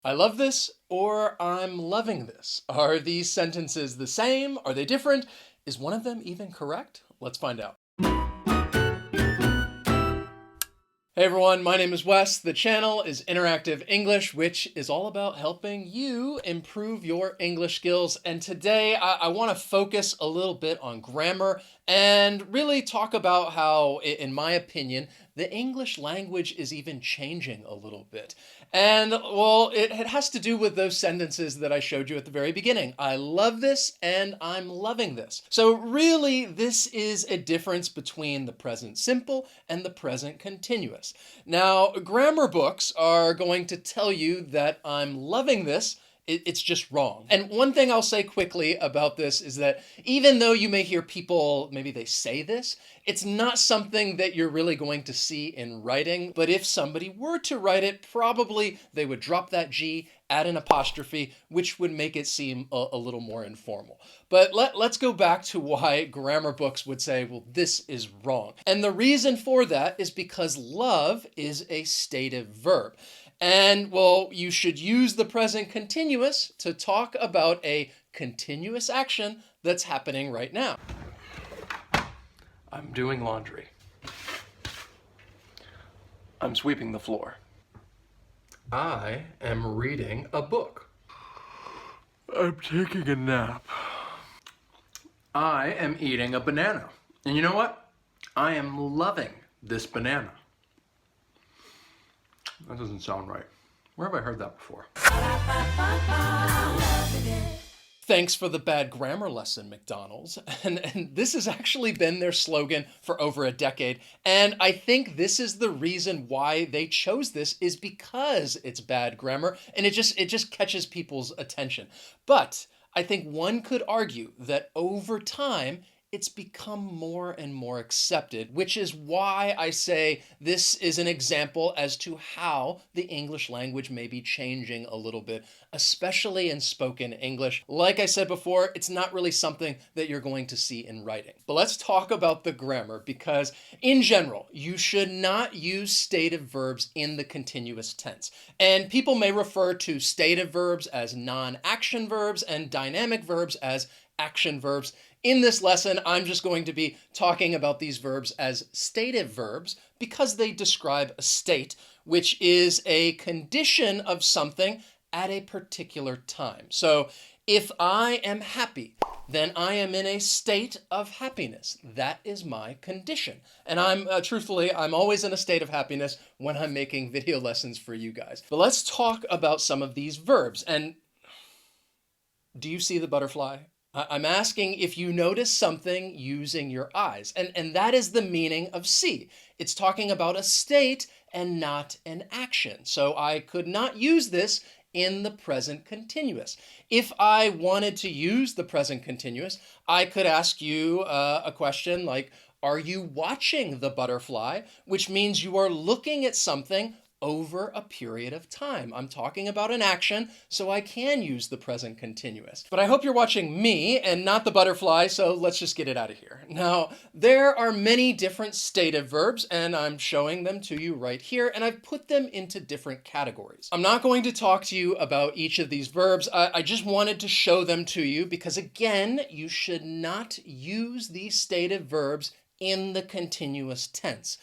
I love this or I'm loving this. Are these sentences the same? Are they different? Is one of them even correct? Let's find out. Hey everyone, my name is Wes. The channel is Interactive English, which is all about helping you improve your English skills. And today I want to focus a little bit on grammar and really talk about how, in my opinion, the English language is even changing a little bit. And well, it has to do with those sentences that I showed you at the very beginning. I love this and I'm loving this. So really, this is a difference between the present simple and the present continuous. Now, grammar books are going to tell you that I'm loving this. It's just wrong. And one thing I'll say quickly about this is that even though you may hear people, maybe they say this, it's not something that you're really going to see in writing. But if somebody were to write it, probably they would drop that G, add an apostrophe, which would make it seem a little more informal. But let's go back to why grammar books would say, well, this is wrong. And the reason for that is because love is a stative verb. And well, you should use the present continuous to talk about a continuous action that's happening right now. I'm doing laundry. I'm sweeping the floor. I am reading a book. I'm taking a nap. I am eating a banana. And you know what? I am loving this banana. That doesn't sound right. Where have I heard that before? Thanks for the bad grammar lesson, McDonald's. And this has actually been their slogan for over a decade. And I think this is the reason why they chose this, is because it's bad grammar and it just catches people's attention. But I think one could argue that over time, it's become more and more accepted, which is why I say this is an example as to how the English language may be changing a little bit, especially in spoken English. Like I said before, it's not really something that you're going to see in writing. But let's talk about the grammar, because in general, you should not use stative verbs in the continuous tense. And people may refer to stative verbs as non-action verbs and dynamic verbs as action verbs. In this lesson, I'm just going to be talking about these verbs as stative verbs because they describe a state, which is a condition of something at a particular time. So if I am happy, then I am in a state of happiness. That is my condition. And truthfully, I'm always in a state of happiness when I'm making video lessons for you guys. But let's talk about some of these verbs. And do you see the butterfly? I'm asking if you notice something using your eyes. And that is the meaning of see. It's talking about a state and not an action. So I could not use this in the present continuous. If I wanted to use the present continuous, I could ask you a question like, are you watching the butterfly? Which means you are looking at something over a period of time. I'm talking about an action, so I can use the present continuous. But I hope you're watching me and not the butterfly, so let's just get it out of here. Now, there are many different stative verbs, and I'm showing them to you right here, and I've put them into different categories. I'm not going to talk to you about each of these verbs. I just wanted to show them to you because, again, you should not use these stative verbs in the continuous tense.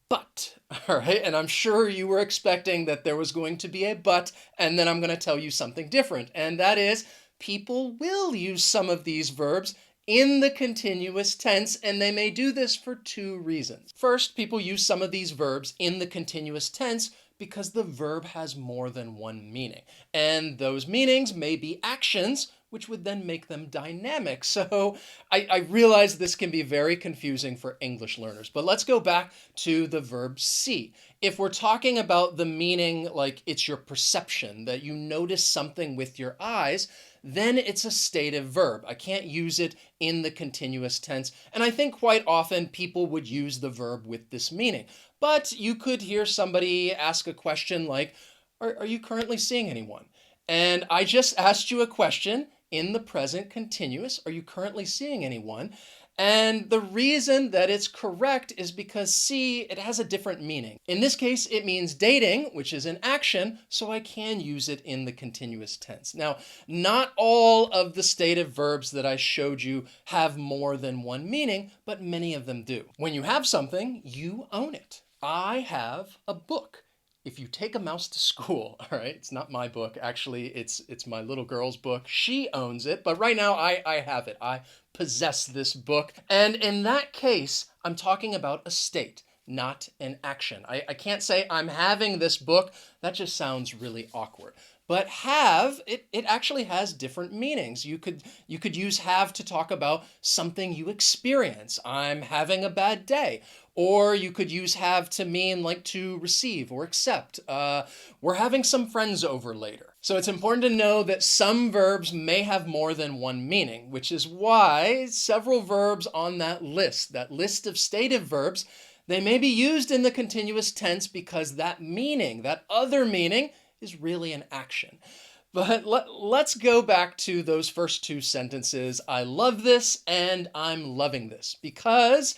But, all right, and I'm sure you were expecting that there was going to be a but, and then I'm going to tell you something different, and that is people will use some of these verbs in the continuous tense, and they may do this for two reasons. First, people use some of these verbs in the continuous tense because the verb has more than one meaning, and those meanings may be actions, which would then make them dynamic. So I realize this can be very confusing for English learners, but let's go back to the verb see. If we're talking about the meaning, like it's your perception, that you notice something with your eyes, then it's a stative verb. I can't use it in the continuous tense. And I think quite often people would use the verb with this meaning. But you could hear somebody ask a question like, are you currently seeing anyone? And I just asked you a question in the present continuous. Are you currently seeing anyone? And the reason that it's correct is because C, it has a different meaning. In this case, it means dating, which is an action, so I can use it in the continuous tense. Now, not all of the stative verbs that I showed you have more than one meaning, but many of them do. When you have something, you own it. I have a book. If you take a mouse to school, all right, it's not my book. Actually, it's my little girl's book. She owns it, but right now I have it. I possess this book. And in that case, I'm talking about a state, not an action. I can't say I'm having this book. That just sounds really awkward. But have, it actually has different meanings. You could use have to talk about something you experience. I'm having a bad day. Or you could use have to mean like to receive or accept. We're having some friends over later. So it's important to know that some verbs may have more than one meaning, which is why several verbs on that list of stative verbs, they may be used in the continuous tense because that meaning, that other meaning, is really an action. But let's go back to those first two sentences. I love this and I'm loving this, because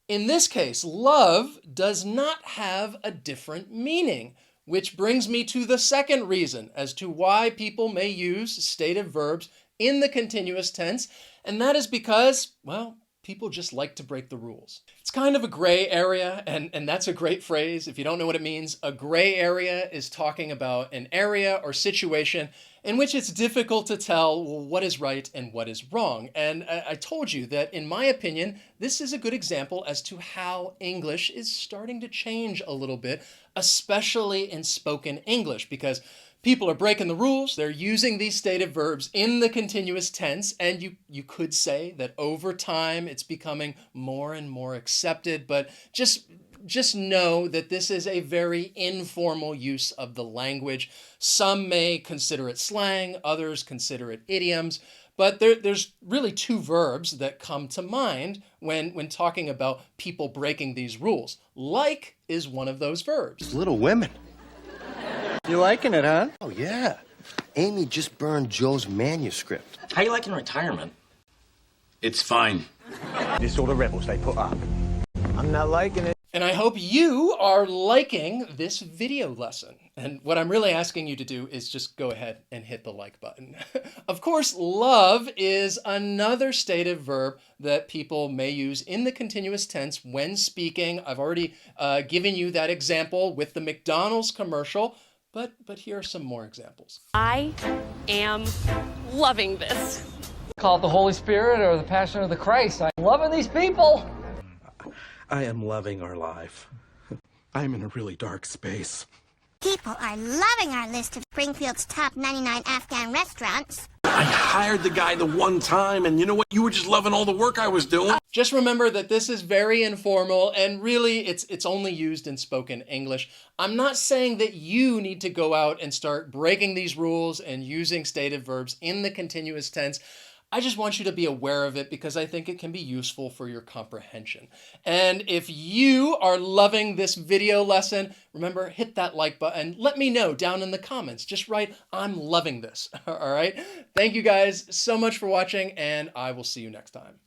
in this case, love does not have a different meaning, which brings me to the second reason as to why people may use stative verbs in the continuous tense, and that is because, well, people just like to break the rules. It's kind of a gray area, and that's a great phrase. If you don't know what it means, a gray area is talking about an area or situation in which it's difficult to tell, well, what is right and what is wrong. And I told you that, in my opinion, this is a good example as to how English is starting to change a little bit, especially in spoken English, because people are breaking the rules. They're using these stative verbs in the continuous tense, and you could say that over time it's becoming more and more accepted, but just know that this is a very informal use of the language. Some may consider it slang, others consider it idioms, but there's really two verbs that come to mind when talking about people breaking these rules. Like is one of those verbs. Little Women. You liking it, huh? Oh, yeah. Amy just burned Joe's manuscript. How you liking retirement? It's fine. This all the rebels they put up. I'm not liking it. And I hope you are liking this video lesson. And what I'm really asking you to do is just go ahead and hit the like button. Of course, love is another stative verb that people may use in the continuous tense when speaking. I've already given you that example with the McDonald's commercial, but here are some more examples. I am loving this. Call it the Holy Spirit or the Passion of the Christ. I'm loving these people. I am loving our life. I am in a really dark space. People are loving our list of Springfield's top 99 Afghan restaurants. I hired the guy the one time, and you know what? You were just loving all the work I was doing. Just remember that this is very informal, and really it's only used in spoken English. I'm not saying that you need to go out and start breaking these rules and using stative verbs in the continuous tense. I just want you to be aware of it because I think it can be useful for your comprehension. And if you are loving this video lesson, remember, hit that like button. Let me know down in the comments. Just write, I'm loving this. All right. Thank you guys so much for watching, and I will see you next time.